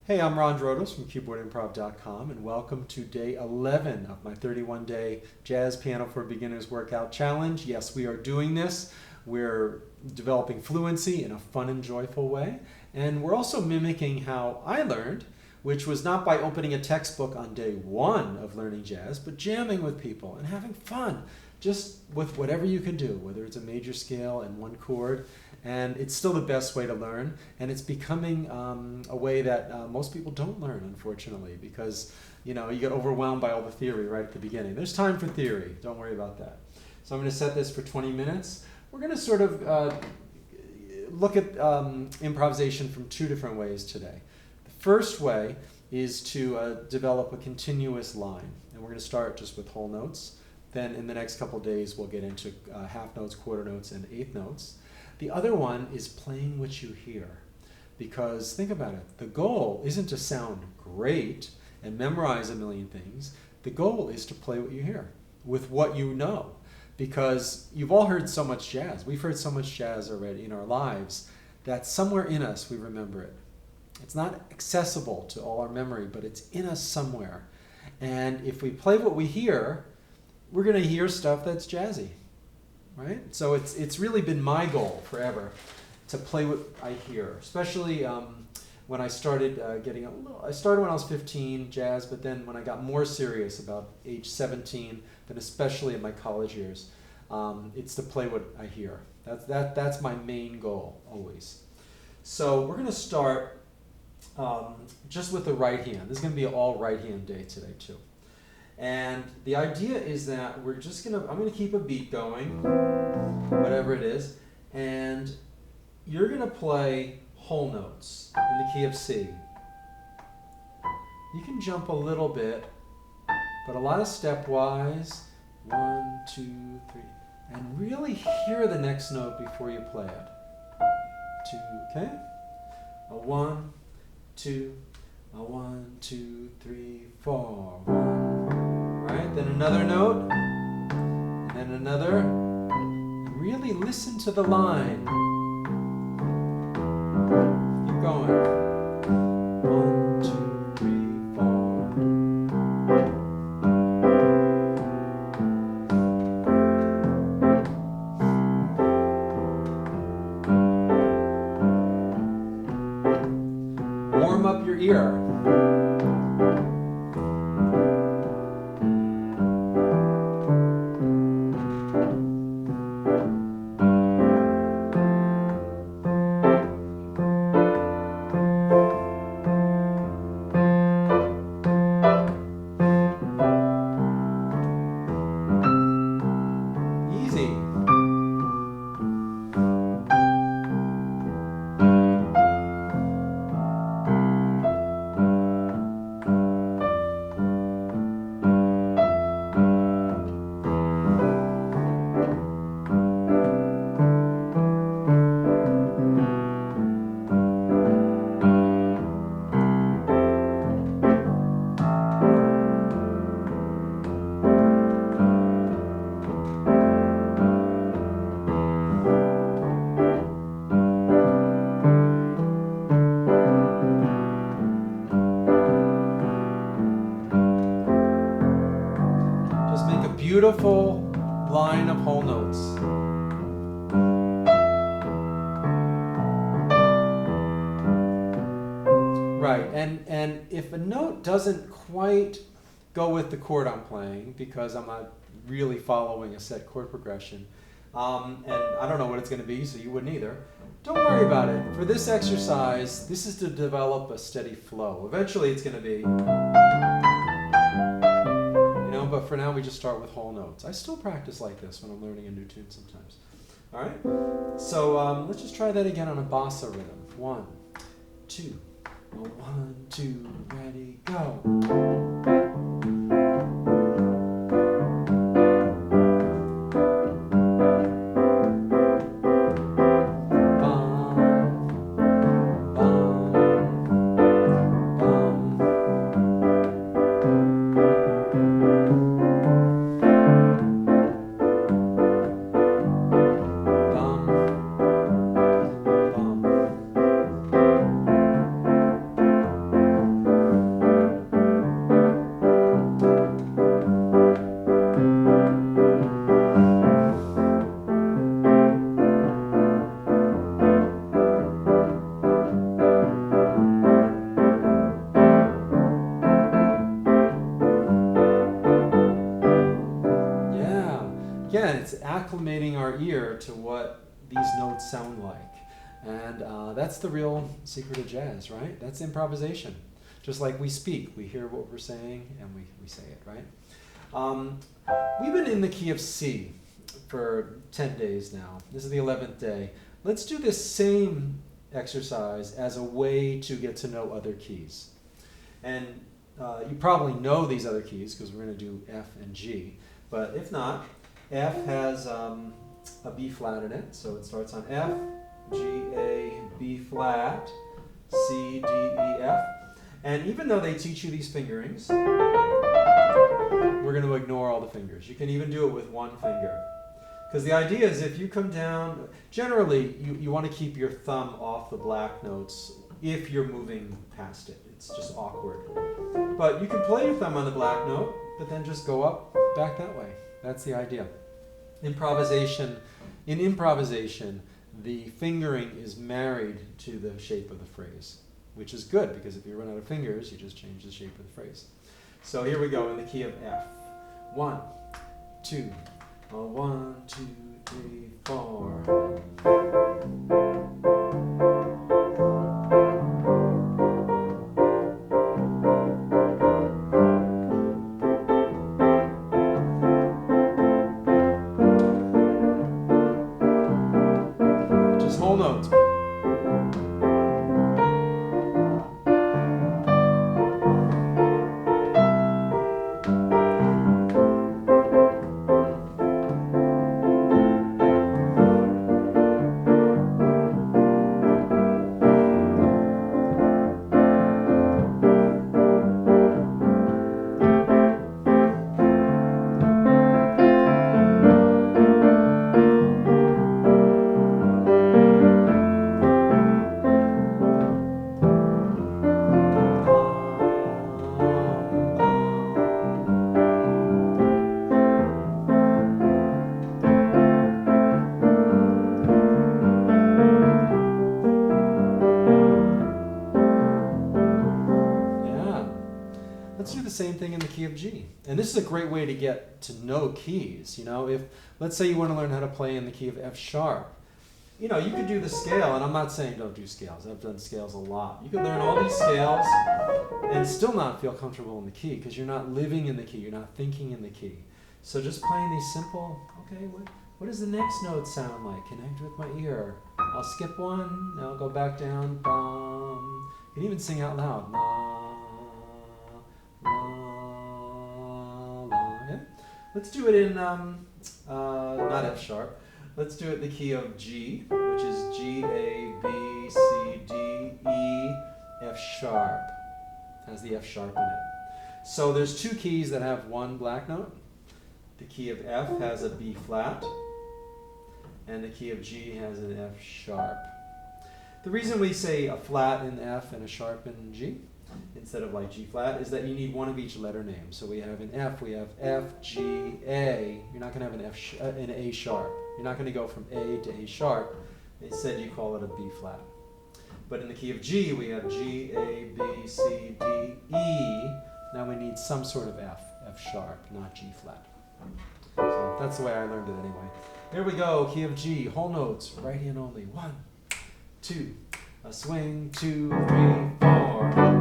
Hey, I'm Ron Drotos from KeyboardImprov.com, and welcome to day 11 of my 31-day Jazz Piano for Beginners Workout Challenge. Yes, we are doing this. We're developing fluency in a fun and joyful way, and we're also mimicking how I learned, which was not by opening a textbook on day one of learning jazz, but jamming with people and having fun, just with whatever you can do, whether it's a major scale and one chord. And it's still the best way to learn, and it's becoming a way that most people don't learn, unfortunately, because you get overwhelmed by all the theory right at the beginning. There's time for theory, don't worry about that. So I'm going to set this for 20 minutes. We're going to sort of look at improvisation from two different ways today. The first way is to develop a continuous line, and we're going to start just with whole notes. Then in the next couple days we'll get into half notes, quarter notes, and eighth notes. The other one is playing what you hear, because think about it, the goal isn't to sound great and memorize a million things. The goal is to play what you hear with what you know, because you've all heard so much jazz. We've heard so much jazz already in our lives that somewhere in us we remember it. It's not accessible to all our memory, but it's in us somewhere. And if we play what we hear, we're going to hear stuff that's jazzy. Right? So it's really been my goal forever to play what I hear, especially when I started I started when I was 15, jazz, but then when I got more serious about age 17, then especially in my college years, it's to play what I hear. That's my main goal, always. So we're going to start just with the right hand. This is going to be an all right hand day today, too. And the idea is that I'm going to keep a beat going, whatever it is, and you're going to play whole notes in the key of C. You can jump a little bit, but a lot of stepwise, 1, 2, 3, and really hear the next note before you play it. 2, okay? A 1, 2, a 1, 2, 3, 4, 1. Right, then another note, and then another. Really listen to the line. Keep going. 1, 2, 3, 4. Warm up your ear. Beautiful line of whole notes. Right, and if a note doesn't quite go with the chord I'm playing, because I'm not really following a set chord progression, and I don't know what it's going to be, so you wouldn't either, don't worry about it. For this exercise, this is to develop a steady flow. Eventually it's going to be, but for now we just start with whole notes. I still practice like this when I'm learning a new tune sometimes. All right? So let's just try that again on a bossa rhythm. 1, 2, 1, 2, ready, go. to what these notes sound like. And that's the real secret of jazz, right? That's improvisation. Just like we speak, we hear what we're saying and we say it, right? We've been in the key of C for 10 days now. This is the 11th day. Let's do this same exercise as a way to get to know other keys. And you probably know these other keys because we're going to do F and G. But if not, F has a B flat in it. So it starts on F, G, A, B flat, C, D, E, F. And even though they teach you these fingerings, we're going to ignore all the fingers. You can even do it with one finger. Because the idea is if you come down, generally you want to keep your thumb off the black notes if you're moving past it. It's just awkward. But you can play your thumb on the black note, but then just go up, back that way. That's the idea. In improvisation, the fingering is married to the shape of the phrase, which is good because if you run out of fingers, you just change the shape of the phrase. So here we go in the key of F. 1, 2, 1, 2, 3, 4. Just whole notes. Let's do the same thing in the key of G. And this is a great way to get to know keys. You know, if, let's say you want to learn how to play in the key of F sharp, you know, you could do the scale, and I'm not saying don't do scales. I've done scales a lot. You could learn all these scales and still not feel comfortable in the key because you're not living in the key, you're not thinking in the key. So just playing these simple, okay, what does the next note sound like? Connect with my ear. I'll skip one, now I'll go back down, bum. You can even sing out loud. La, la, okay? Let's do it in, not F sharp. Let's do it in the key of G, which is G, A, B, C, D, E, F sharp. Has the F sharp in it. So there's two keys that have one black note. The key of F has a B flat, and the key of G has an F sharp. The reason we say a flat in F and a sharp in G, instead of like G flat, is that you need one of each letter name. So we have in F, we have F, G, A. You're not going to have an A sharp. You're not going to go from A to A sharp. Instead, you call it a B flat. But in the key of G, we have G, A, B, C, D, E. Now we need some sort of F, F sharp, not G flat. So that's the way I learned it anyway. Here we go, key of G, whole notes, right hand only. 1, 2, a swing, 2, 3, 4.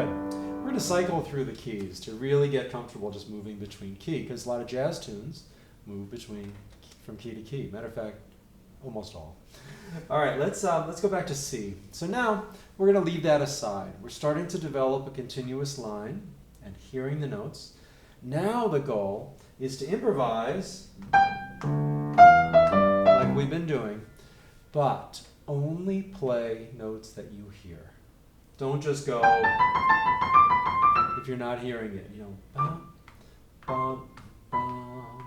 Good. We're going to cycle through the keys to really get comfortable just moving between key, because a lot of jazz tunes move from key to key. Matter of fact, almost all. All right, let's go back to C. So now we're going to leave that aside. We're starting to develop a continuous line and hearing the notes. Now the goal is to improvise like we've been doing, but only play notes that you hear. Don't just go if you're not hearing it. You know, bum, bum, bum.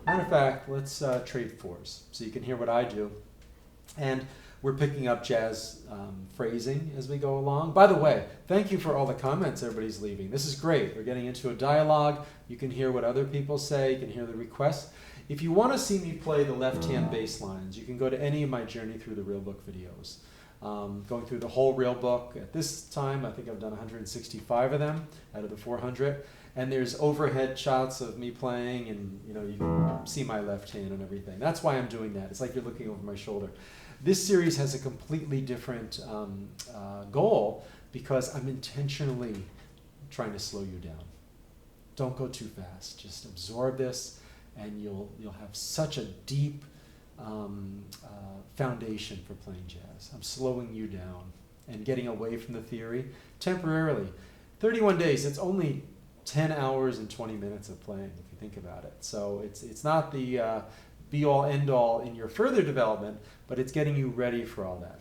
Matter of fact, let's trade fours so you can hear what I do. And we're picking up jazz phrasing as we go along. By the way, thank you for all the comments everybody's leaving. This is great. We're getting into a dialogue. You can hear what other people say. You can hear the requests. If you want to see me play the left-hand bass lines, you can go to any of my Journey Through the Real Book videos. Going through the whole real book. At this time, I think I've done 165 of them out of the 400. And there's overhead shots of me playing, and you can see my left hand and everything. That's why I'm doing that. It's like you're looking over my shoulder. This series has a completely different goal because I'm intentionally trying to slow you down. Don't go too fast. Just absorb this, and you'll have such a deep foundation for playing jazz. I'm slowing you down and getting away from the theory temporarily. 31 days, it's only 10 hours and 20 minutes of playing if you think about it. So it's not the be-all, end-all in your further development, but it's getting you ready for all that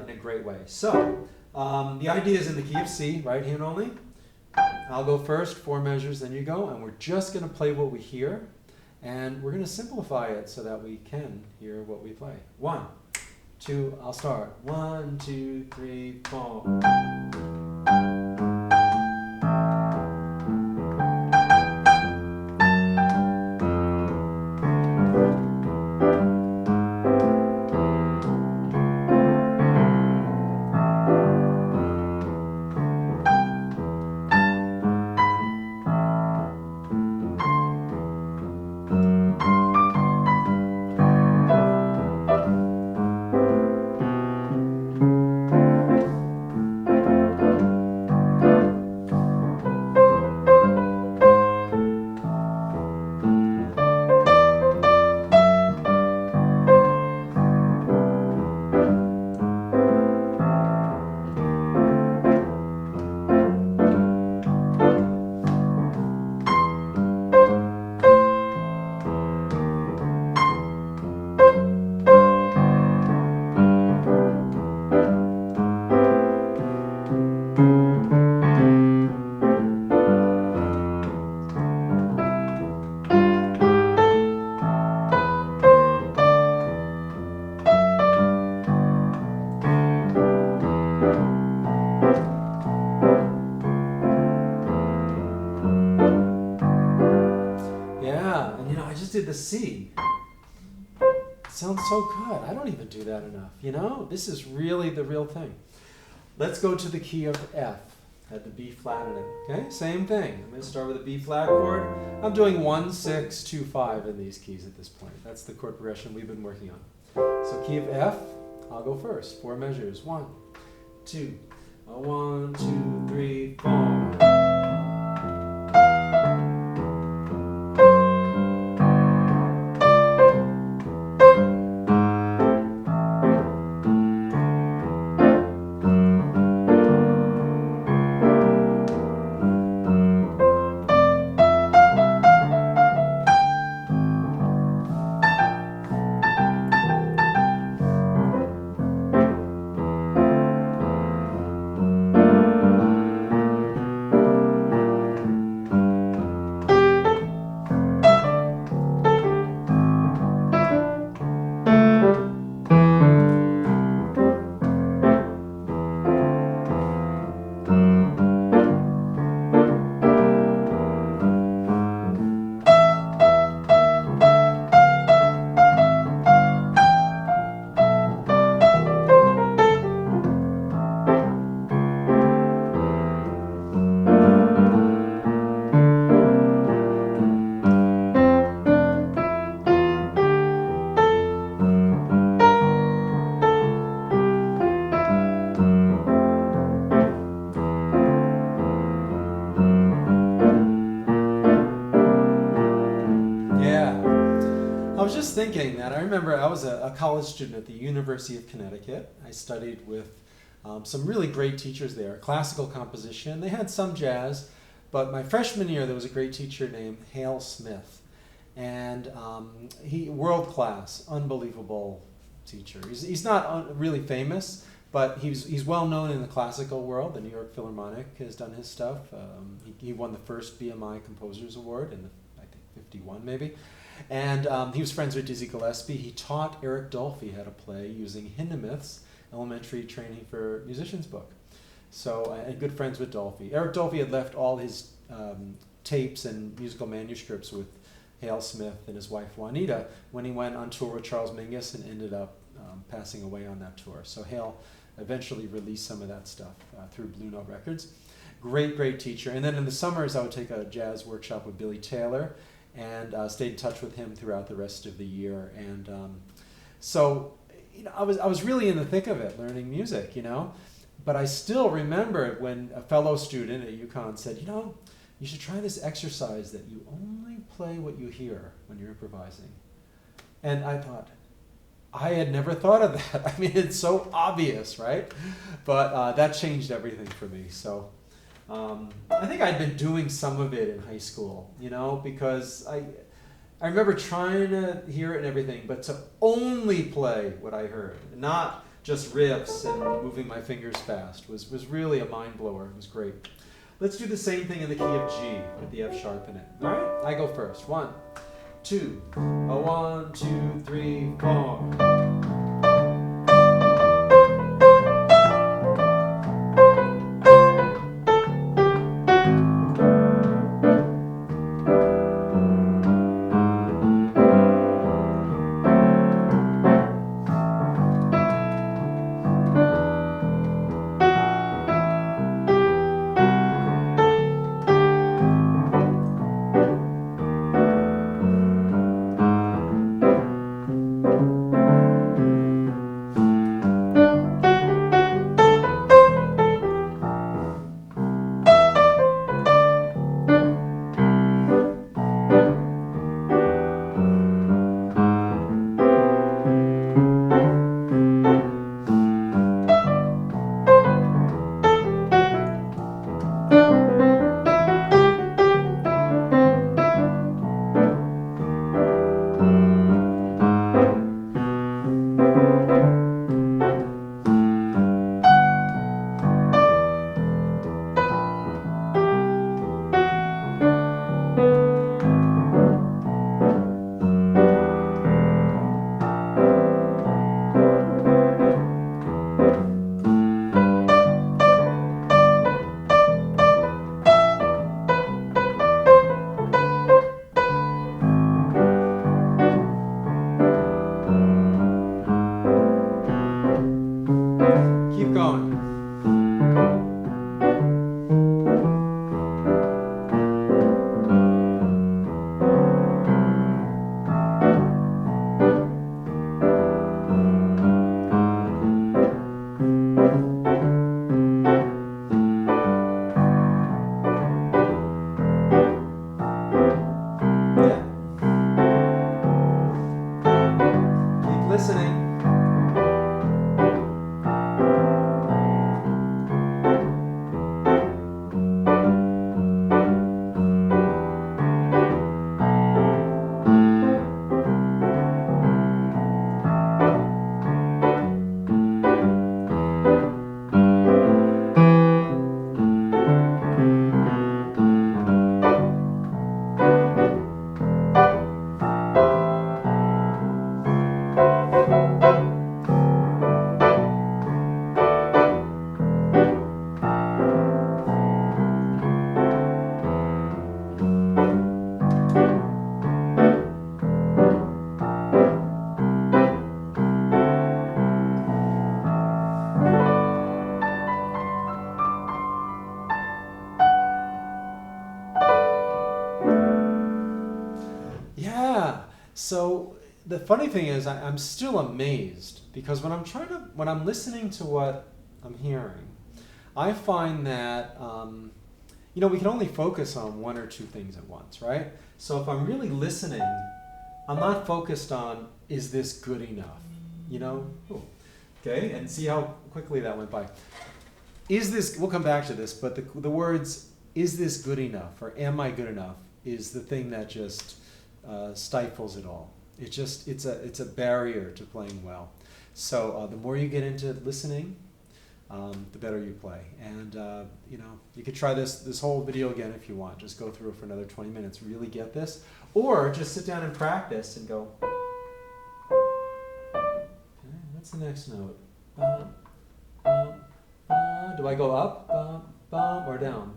in a great way. So the idea is in the key of C, right hand only. I'll go first, 4 measures, then you go, and we're just going to play what we hear. And we're going to simplify it so that we can hear what we play. 1, 2, I'll start. 1, 2, 3, 4. Did the C. It sounds so good. I don't even do that enough, This is really the real thing. Let's go to the key of F. Had the B flat in it. Okay, same thing. I'm going to start with a B flat chord. I'm doing 1, 6, 2, 5 in these keys at this point. That's the chord progression we've been working on. So key of F, I'll go first. 4 measures. 1, 2, 1, 2, 3, 4. was just thinking that I remember I was a college student at the University of Connecticut. I studied with some really great teachers there, classical composition. They had some jazz, but my freshman year there was a great teacher named Hale Smith. And he, world class, unbelievable teacher. He's not really famous, but he's well known in the classical world. The New York Philharmonic has done his stuff. He won the first BMI Composers Award in I think 51 maybe. And he was friends with Dizzy Gillespie. He taught Eric Dolphy how to play using Hindemith's Elementary Training for Musicians book. So, and good friends with Dolphy. Eric Dolphy had left all his tapes and musical manuscripts with Hale Smith and his wife Juanita when he went on tour with Charles Mingus and ended up passing away on that tour. So Hale eventually released some of that stuff through Blue Note Records. Great teacher. And then in the summers I would take a jazz workshop with Billy Taylor and stayed in touch with him throughout the rest of the year. And so you know, I was really in the thick of it, learning music, you know. But I still remember when a fellow student at UConn said, you know, you should try this exercise that you only play what you hear when you're improvising. And I thought, I had never thought of that. I mean, it's so obvious, right? But that changed everything for me. So I think I'd been doing some of it in high school, you know, because I remember trying to hear it and everything, but to only play what I heard, not just riffs and moving my fingers fast, was really a mind blower. It was great. Let's do the same thing in the key of G with the F sharp in it. All right? I go first. 1, 2. 1, 2, 3, 4. So the funny thing is I'm still amazed because when I'm listening to what I'm hearing, I find that, we can only focus on one or two things at once, right? So if I'm really listening, I'm not focused on, is this good enough? You know? Ooh. Okay, and see how quickly that went by. Is this, we'll come back to this, but the words, is this good enough, or am I good enough, is the thing that just stifles it all. It's a barrier to playing well. So the more you get into listening, the better you play. And you know, you could try this whole video again if you want. Just go through it for another 20 minutes, really get this. Or just sit down and practice and go, okay, what's the next note? Do I go up, or down?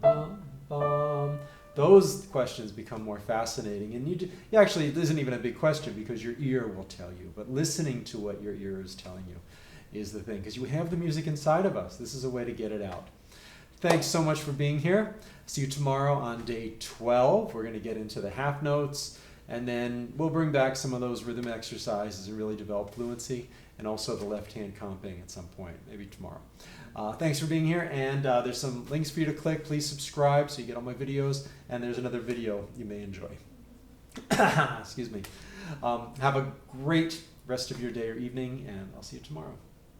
Those questions become more fascinating, and you actually, it isn't even a big question because your ear will tell you, but listening to what your ear is telling you is the thing, because you have the music inside of us. This is a way to get it out. Thanks so much for being here. See you tomorrow on day 12. We're going to get into the half notes, and then we'll bring back some of those rhythm exercises and really develop fluency, and also the left-hand comping at some point, maybe tomorrow. Thanks for being here, and there's some links for you to click. Please subscribe so you get all my videos, and there's another video you may enjoy. Excuse me. Have a great rest of your day or evening, and I'll see you tomorrow.